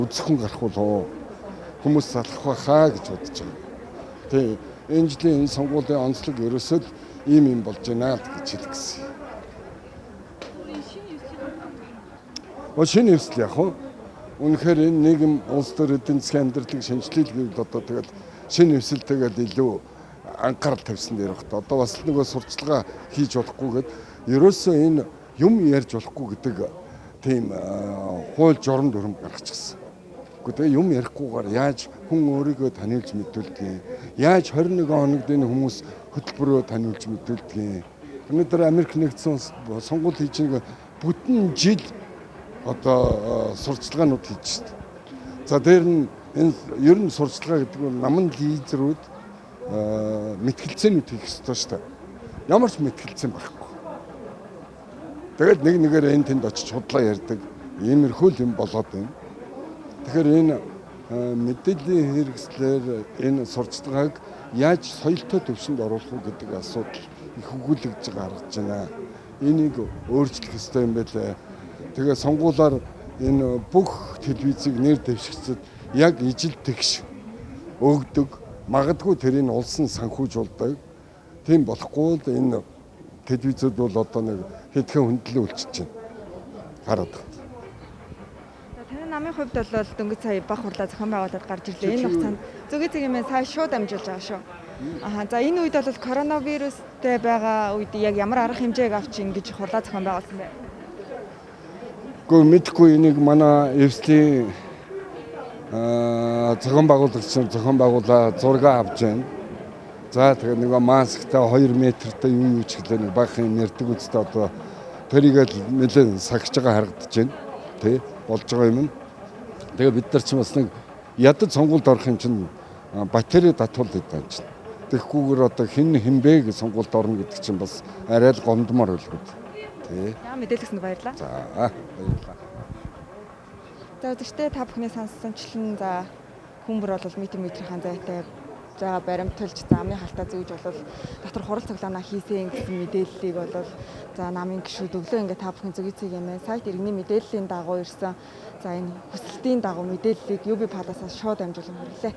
Үзэхэн гарах бол хүмүүс залах байхаа гэж бодож байгаа. Тэгээ энэ жилийн энэ сонгуулийн онцлог ерөөсөө л ийм болж байна гэж хэлэх гэсэн. Шинэ нөхцөл яг хөө үнэхээр энэ нийгэм улс төр эдийн засгийн амьдралыг шинжилэл гэвэл одоо тэгэл шинэ нөхцөл тэгээд илүү анхаарал тавьсан дээр багт. Одоо бас нөгөө сурталчилгаа хийж болохгүйгээд ерөөсөө энэ юм ярьж болохгүй гэдэг тийм хууль журам дүрм гаргачихсан. Гэхдээ юм ярихгүйгээр яаж хүн өөрийгөө таниулж мэдүүлдэг, яаж 21 хоногд энэ хүмүүс хөтөлбөрөөр таниулж мэдүүлдэг. Өнөөдөр Америк нэгдсэн улс сонгуул хийж нэг бүтэн жил одоо сурталчилгаанууд хийж байна. За дээр нь энэ ер нь сурталчилгаа гэдэг нь намын лидерүүд мэтгэлцээнүүд хийх ёстой шүү дээ. Ямар ч мэтгэлцэн байхгүй. Тэгээд нэг нэгээр энэ тэнд очиж худлаа ярьдаг. Иймэрхүү юм болоод байна. Тэгэхээр энэ мэдээллийн хэрэгслэр энэ сурталчилгааг яаж соёлтой төвшөнд оруулах вэ гэдэг асуудал их өгүүлэгдэж гаргаж байна. Энийг өөрчлөх ёстой юм байлаа. Тэгээ сонгуулаар энэ бүх телевизийг нэр дэвшигчид яг ижил тэгш өгдөг. Магадгүй тэрийг улсын санхүүжүүлдэг. Тийм болохгүй л энэ телевизүүд бол одоо нэг хэдхэн хүндлэн үлчиж байна. Хараад байна. Таны намын хувьд бол дөнгөж сая бах хурлаа зохион байгуулалт гарч ирлээ. Энэ хугацаанд зүйн цэгийн сая шууд амжуулж байгаа шүү. За энэ үед бол коронавирустэй байгаа үед яг ямар арга хэмжээг авч ингэж хурлаа зохион байгуулсан бэ? Гэхдээ мэдхгүй энийг манай эвслийн зохион байгуулагч нар зохион байгуулаа зураг авч байна. За тэгээ нэг масктай 2 метртэй юу ч гэлээ нэг бага юм ярьдаг үстэй одоо тэрийг л нэлээд сахиж байгаа харагдаж байна. Тэ болж байгаа юм. Тэгээ бид нар ч бас нэг ядад сонгуульд орох юм чинь батарей татуулдаг байна чинь. Тэгэхгүйгээр одоо хинбэ гэж сонгуульд орно гэдэг чинь бас арай л гомдмоор байлгүй. Тэ. Яа мэдээлэлсэнд баярлалаа. За баярлалаа. За өдөртөө та бүхний сонсончлон за хүмүүр бол метрийн зайтай за баримталж за амны халтаа зүүж бол дотор хурал цуглаанаа хийсэн гэсэн мэдээллийг бол за намын гишүүд өглөө ингээ та бүхэн зүйн цэгийн сайт иргэний мэдээллийн дагуу ирсэн за энэ хүсэлтийн дагуу мэдээллийг UB Palace-аас шууд амжуулан хүргэлээ.